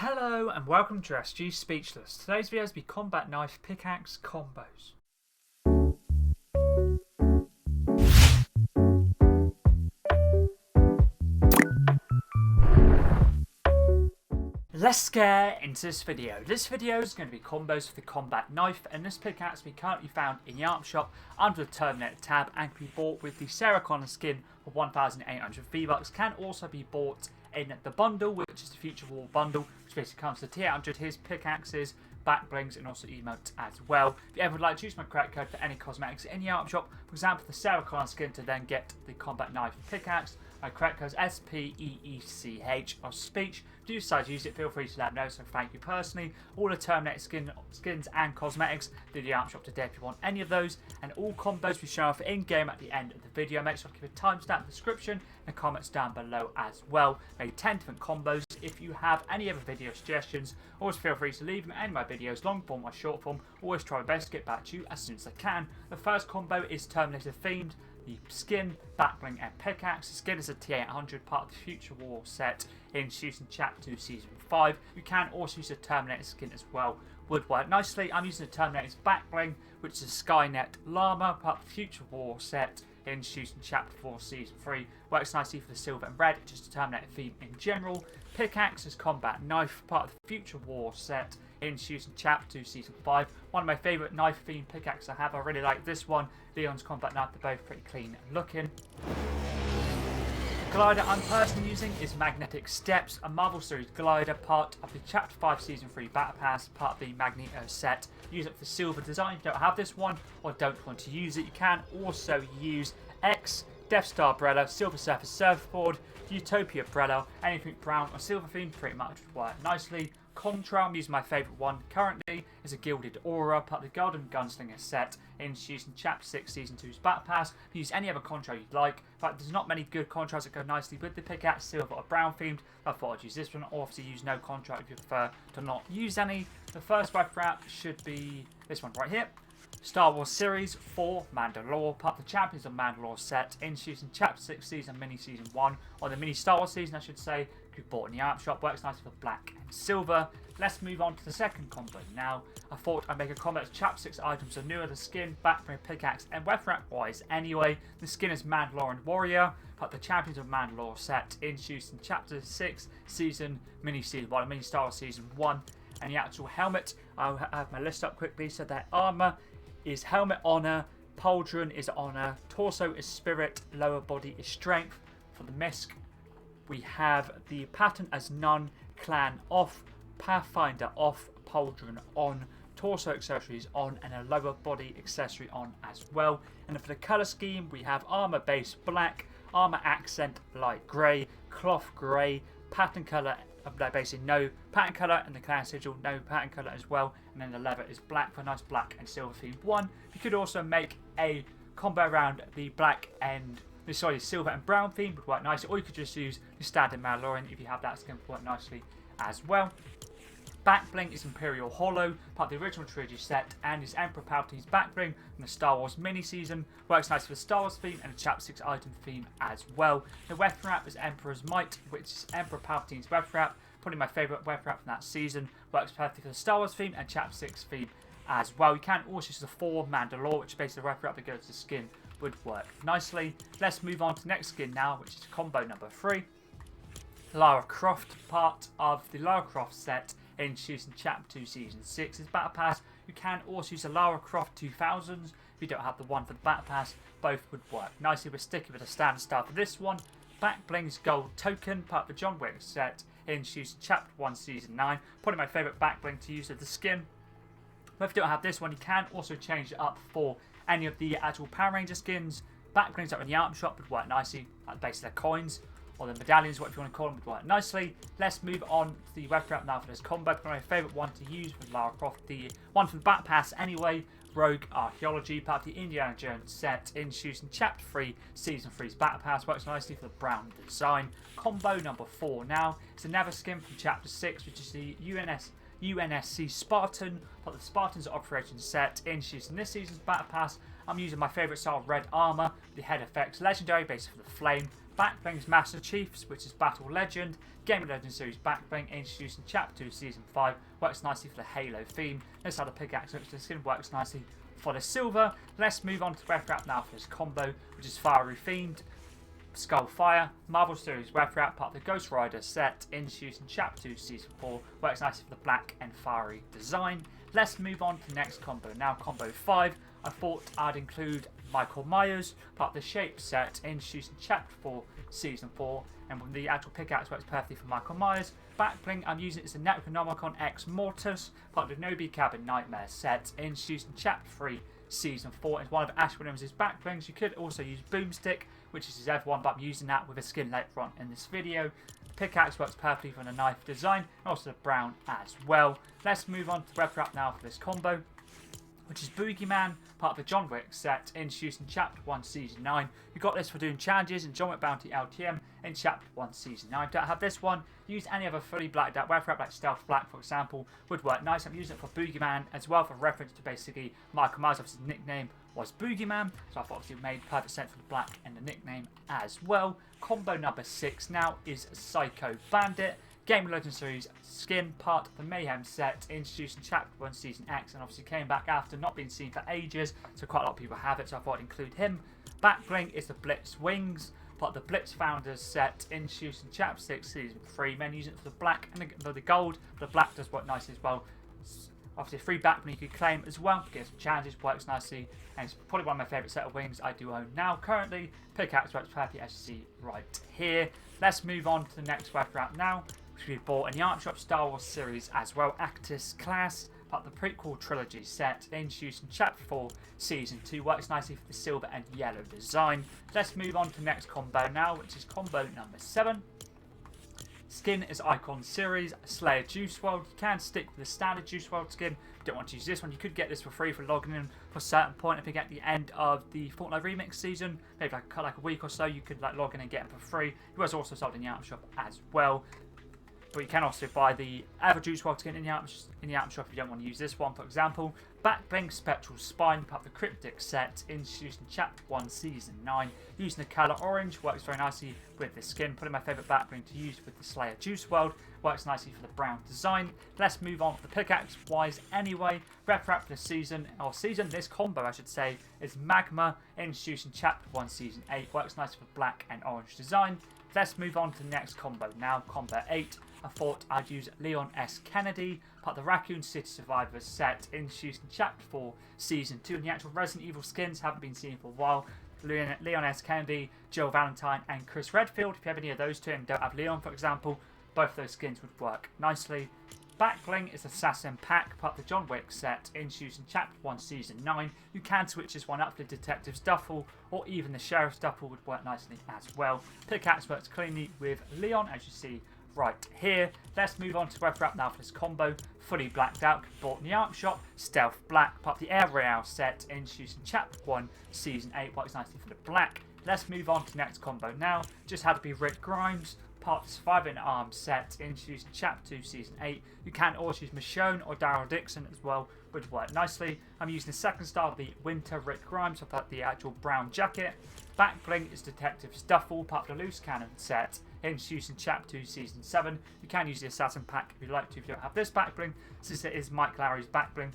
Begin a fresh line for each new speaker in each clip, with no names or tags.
Hello and welcome to SG Speechless. Today's video is the Combat Knife Pickaxe Combos. Let's get into this video. This video is going to be combos for the Combat Knife, and this pickaxe can be currently found in the Art Shop under the Terminator tab and can be bought with the Sarah Connor skin for 1,800 V-Bucks. Can also be bought in the bundle, which is the Future War bundle, which basically comes to tier 100, his pickaxes, back blings, and also emotes as well. If you ever would like to use my credit code for any cosmetics in the Art Shop, for example the Sarah Connor skin, to then get the Combat Knife Pickaxe, my credit code is SPEECH of speech. If you decide to use it, feel free to let me know, so thank you personally. All the Terminator skins and cosmetics, do the Art Shop today if you want any of those, and all combos we show off in-game at the end of the video. Make sure to keep a timestamp in the description and comments down below as well. Maybe 10 different combos. If you have any other video suggestions, always feel free to leave them in any of my videos, long form or short form. Always try my best to get back to you as soon as I can. The first combo is Terminator themed. The skin, backbling, and pickaxe. The skin is a T800, part of the Future War set in Season Chapter 2, Season 5. You can also use the Terminator skin as well. Would work nicely. I'm using the Terminator's backbling, which is a Skynet llama, part of the Future War set in Season Chapter 4, Season 3. Works nicely for the silver and red, just a Terminator theme in general. Pickaxe is Combat Knife, part of the Future War set in Season Chapter 2, Season 5. One of my favourite knife-themed pickaxes I have. I really like this one. Leon's Combat Knife, they're both pretty clean looking. The glider I'm personally using is Magnetic Steps, a Marvel Series glider, part of the Chapter 5 Season 3 Battle Pass, part of the Magneto set. Use it for silver design. If you don't have this one or don't want to use it, you can also use X, Death Star Umbrella, Silver Surface Surfboard, Utopia Umbrella, anything brown or silver themed pretty much would work nicely. Contra, I'm using my favourite one currently, is a Gilded Aura, part of the Golden Gunslinger set in Season Chapter 6, Season 2's Battle Pass. Use any other Contra you'd like, but there's not many good Contras that go nicely with the pickaxe, silver or brown themed. I thought I'd use this one, or obviously use no Contra if you prefer to not use any. The first weapon wrap should be this one right here. Star Wars Series 4 Mandalorian, part of the Champions of Mandalore set in Season Chapter 6 Season Mini Season 1, or the Mini Star Wars Season I should say, you bought in the Art Shop. Works nicely for black and silver. Let's move on to the second combo now. I thought I'd make a combo of Chapter 6 items, so newer the skin, backbling, pickaxe, and weapon wrap wise anyway. The skin is Mandalorian Warrior, part of the Champions of Mandalore set in Season Chapter 6 Season Mini Season 1, Mini Star Wars Season 1. And the actual helmet, I'll have my list up quickly. So their armor is Helmet Honor, Pauldron is Honor, Torso is Spirit, Lower Body is Strength. For the Misk, we have the Pattern as None, Clan off, Pathfinder off, Pauldron on, Torso accessories on, and a Lower Body accessory on as well. And for the colour scheme, we have Armor Base Black, Armor Accent Light Grey, Cloth Grey, Pattern colour, basically no pattern colour, and the clan sigil no pattern colour as well, and then the leather is black for a nice black and silver themed one. You could also make a combo around the black and the silver and brown theme, would work nicely, or you could just use the standard Mandalorian if you have that skin, would work nicely as well. Backbling is Imperial Hollow, part of the original trilogy set, and is Emperor Palpatine's backbling from the Star Wars mini season. Works nice for the Star Wars theme and a Chapter 6 item theme as well. The weapon wrap is Emperor's Might, which is Emperor Palpatine's weapon wrap, probably my favourite weapon wrap from that season. Works perfectly for the Star Wars theme and Chapter 6 theme as well. You can also use the 4 Mandalore, which is basically the weapon wrap that goes to the skin, would work nicely. Let's move on to the next skin now, which is combo number 3. Lara Croft, part of the Lara Croft set in Season Chapter 2 Season 6's Battle Pass. You can also use the Lara Croft 2000s if you don't have the one for the Battle Pass. Both would work nicely. We're sticking with the standard style for this one. Backbling's Gold Token, part of the John Wick set in Season Chapter 1 Season 9. Probably my favourite backbling to use with the skin. But if you don't have this one, you can also change it up for any of the actual Power Ranger skins. Backblings that are in the item shop would work nicely, like basically their coins, or the medallions, whatever you want to call them, would work nicely. Let's move on to the weapon wrap now for this combo. My favourite one to use with Lara Croft, the one from the Battle Pass anyway, Rogue Archaeology, part of the Indiana Jones set in Season Chapter 3, Season 3's Battle Pass. Works nicely for the brown design. Combo number 4 now. It's another skin from Chapter 6, which is the UNSC Spartan, part of the Spartans Operations set in this season's Battle Pass. I'm using my favourite style of red armour, the head effects, legendary, based for the flame, Back bling's Master Chiefs, which is Battle Legend. Game of Legends series back bling introduced in Chapter 2 Season 5. Works nicely for the Halo theme. This other pickaxe, which the skin works nicely for the silver. Let's move on to the ref wrap now for this combo, which is Fiery Fiend, Skullfire, Marvel Series ref wrap, part of the Ghost Rider set, introduced in Chapter 2 Season 4. Works nicely for the black and fiery design. Let's move on to the next combo. Now combo 5. I thought I'd include Michael Myers, part of the Shape set, introduced in Chapter 4, Season 4, and the actual pickaxe works perfectly for Michael Myers. Back bling I'm using is the Necronomicon Ex Mortis, part of the Nobi Cabin Nightmare set, introduced in Chapter 3, Season 4. It's one of Ash Williams' back blings. You could also use Boomstick, which is his everyone, but I'm using that with a skin later on in this video. The pickaxe works perfectly for the knife design, and also the brown as well. Let's move on to the web wrap now for this combo, which is Boogeyman, part of the John Wick set, introduced in Chapter 1 Season 9. You got this for doing challenges in John Wick Bounty LTM in Chapter 1 Season 9. Don't have this one. Use any other fully blacked out web wrap like Stealth Black, for example, would work nice. I'm using it for Boogeyman as well, for reference to basically Michael Myers. Obviously his nickname was Boogeyman, so I thought obviously it made perfect sense for the black and the nickname as well. Combo number 6 now is Psycho Bandit. Game of Legends series skin, part of the Mayhem set, introduced in Chapter 1 Season X, and obviously came back after not being seen for ages, so quite a lot of people have it, so I thought I'd include him. Back bling is the Blitz Wings, part of the Blitz Founders set, introduced in Chapter 6 Season 3. Men use it for the black and the gold, but the black does work nicely as well. Obviously a free back bling you could claim as well, get some challenges, works nicely, and it's probably one of my favourite set of wings I do own now currently. Pickaxe works perfectly as you see right here. Let's move on to the next web wrap now, which we bought in the Art Shop Star Wars series as well. Actus Class, part of the prequel trilogy set, introduced in Chapter 4 Season 2. Works nicely for the silver and yellow design. Let's move on to the next combo now, which is combo number 7. Skin is Icon Series, Slayer Juice WRLD. You can stick with the standard Juice WRLD skin. If you don't want to use this one, you could get this for free for logging in for a certain point. If you get the end of the Fortnite Remix season, maybe like a week or so, you could like log in and get them for free. It was also sold in the Item Shop as well. But you can also buy the other Juice WRLD skin in the item shop if you don't want to use this one, for example. Back bling Spectral Spine, part of the Cryptic set, introduced in Chapter 1 Season 9. Using the colour orange, works very nicely with the skin. Probably my favourite back bling to use with the Slayer Juice WRLD. Works nicely for the brown design. Let's move on for the pickaxe wise anyway. Rep wrap for the this combo I should say, is Magma, introduced in Chapter 1 Season 8. Works nicely for black and orange design. Let's move on to the next combo now, combo 8. I thought I'd use Leon S. Kennedy, part of the Raccoon City Survivors set, introduced in Chapter 4 Season 2. And the actual Resident Evil skins haven't been seen for a while. Leon S. Kennedy, Jill Valentine, and Chris Redfield. If you have any of those two and don't have Leon, for example, both of those skins would work nicely. Back bling is Assassin Pack, part of the John Wick set, introduced in Chapter 1 Season 9. You can switch this one up for the Detective's Duffel, or even the Sheriff's Duffel would work nicely as well. Pickaxe works cleanly with Leon, as you see right here. Let's move on to web wrap now for this combo. Fully blacked out, bought in the Art Shop. Stealth Black, part of the Air Royale set, introduced in Chapter 1 Season 8. Works nicely for the black. Let's move on to the next combo now. Just had to be Rick Grimes, part of the Survivor in Arms set, introduced in Chapter 2 Season 8. You can also use Michonne or Daryl Dixon as well, would work nicely. I'm using the second style of the Winter Rick Grimes, so the actual brown jacket. Back bling is Detective's Duffel, part of the Loose Cannon set, introduced in Chapter 2 Season 7. You can use the Assassin Pack if you'd like to if you don't have this back bling, since it is Mike Lowry's back bling.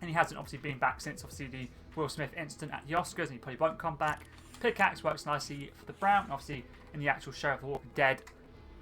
And he hasn't obviously been back since obviously the Will Smith incident at the Oscars, and he probably won't come back. Pickaxe works nicely for the brown, obviously in the actual show of The Walking Dead.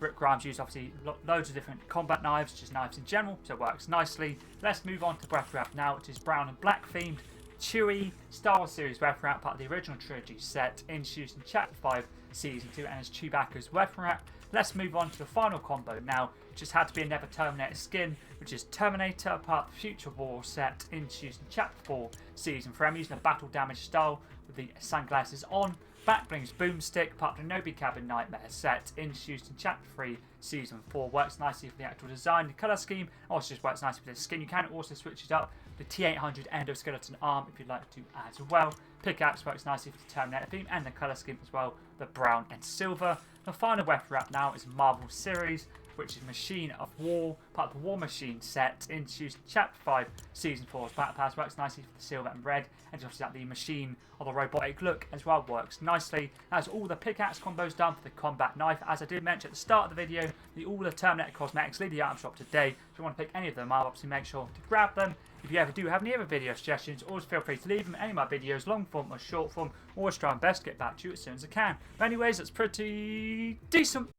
Rick Grimes used obviously loads of different combat knives, just knives in general, so it works nicely. Let's move on to Breath Wrap now, which is brown and black themed. Chewie, Star Wars series Breath Wrap, part of the original trilogy set, introduced in Chapter 5 Season 2, and is Chewbacca's Breath Wrap. Let's move on to the final combo now. Just had to be another Terminator skin, which is Terminator, part of the Future War set, introduced in Chapter 4 Season 3. I'm using a battle damage style with the sunglasses on. Back bling's Boomstick, part of the Nobi Cabin Nightmare set, introduced in Chapter 3 Season 4. Works nicely for the actual design, the colour scheme, also just works nicely with the skin. You can also switch it up, the T800 endoskeleton arm if you'd like to as well. Pickaxe works nicely for the Terminator theme and the colour scheme as well, the brown and silver. The final web wrap now is Marvel Series. which is Machine of War, part of the War Machine set, introduced Chapter 5, Season 4's Battle Pass, works nicely for the silver and red, and just that the machine of the robotic look as well works nicely. Has all the pickaxe combos done for the combat knife. As I did mention at the start of the video, all the Terminator cosmetics leave the item shop today. If you want to pick any of them, I'll obviously make sure to grab them. If you ever do have any other video suggestions, always feel free to leave them. Any of my videos, long form or short form, always try and best get back to you as soon as I can. But anyways, that's pretty decent.